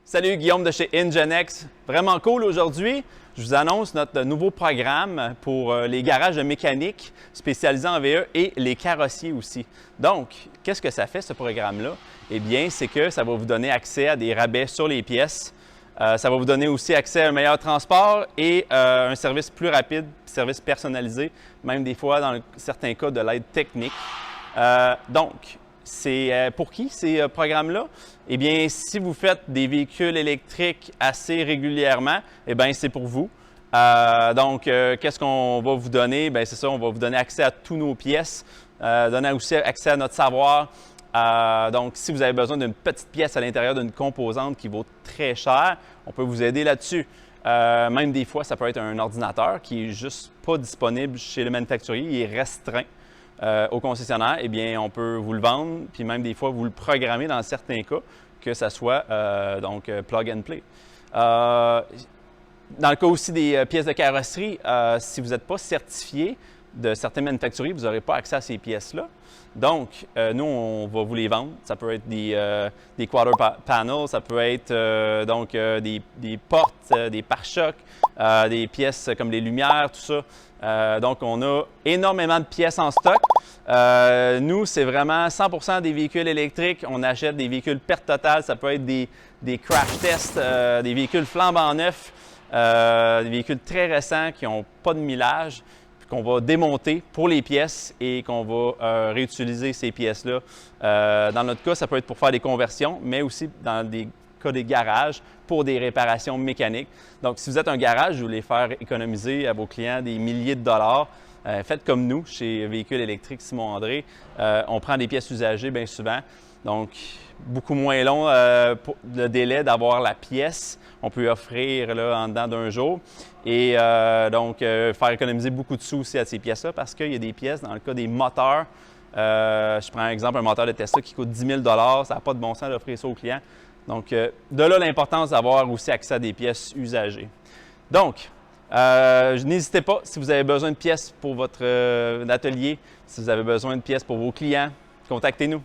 Salut, Guillaume de chez Enginex. Vraiment cool aujourd'hui. Je vous annonce notre nouveau programme pour les garages de mécanique spécialisés en VE et les carrossiers aussi. Donc, qu'est-ce que ça fait ce programme-là? Eh bien, c'est que ça va vous donner accès à des rabais sur les pièces. Ça va vous donner aussi accès à un meilleur transport et un service plus rapide, service personnalisé, même des fois, dans certains cas, de l'aide technique. Donc, c'est pour qui ces programmes-là? Eh bien, si vous faites des véhicules électriques assez régulièrement, eh bien, c'est pour vous. Qu'est-ce qu'on va vous donner? Bien, c'est ça, on va vous donner accès à toutes nos pièces, donner aussi accès à notre savoir. Donc, si vous avez besoin d'une petite pièce à l'intérieur d'une composante qui vaut très cher, on peut vous aider là-dessus. Même des fois, ça peut être un ordinateur qui n'est juste pas disponible chez le manufacturier, il est restreint. Au concessionnaire, eh bien, on peut vous le vendre, puis même des fois, vous le programmer dans certains cas, que ça soit plug and play. Dans le cas aussi des pièces de carrosserie, si vous n'êtes pas certifié de certains manufacturiers, vous n'aurez pas accès à ces pièces-là. Donc, nous, on va vous les vendre. Ça peut être des quarter panels, ça peut être des portes, des pare-chocs, des pièces comme les lumières, tout ça. Donc, on a énormément de pièces en stock. Nous, c'est vraiment 100% des véhicules électriques. On achète des véhicules perte totale. Ça peut être des crash tests, des véhicules flambant neufs, des véhicules très récents qui n'ont pas de millage, qu'on va démonter pour les pièces et qu'on va réutiliser ces pièces-là. Dans notre cas, ça peut être pour faire des conversions, mais aussi dans des cas des garages pour des réparations mécaniques. Donc, si vous êtes un garage, vous voulez faire économiser à vos clients des milliers de dollars, faites comme nous chez Véhicules électriques Simon-André. On prend des pièces usagées bien souvent. Donc, beaucoup moins long le délai d'avoir la pièce. On peut offrir là, en dedans d'un jour et faire économiser beaucoup de sous aussi à ces pièces-là parce qu'il y a des pièces, dans le cas des moteurs, je prends un exemple, un moteur de Tesla qui coûte 10 000 $, ça n'a pas de bon sens d'offrir ça aux clients. Donc, de là l'importance d'avoir aussi accès à des pièces usagées. Donc, n'hésitez pas, si vous avez besoin de pièces pour votre atelier, si vous avez besoin de pièces pour vos clients, contactez-nous.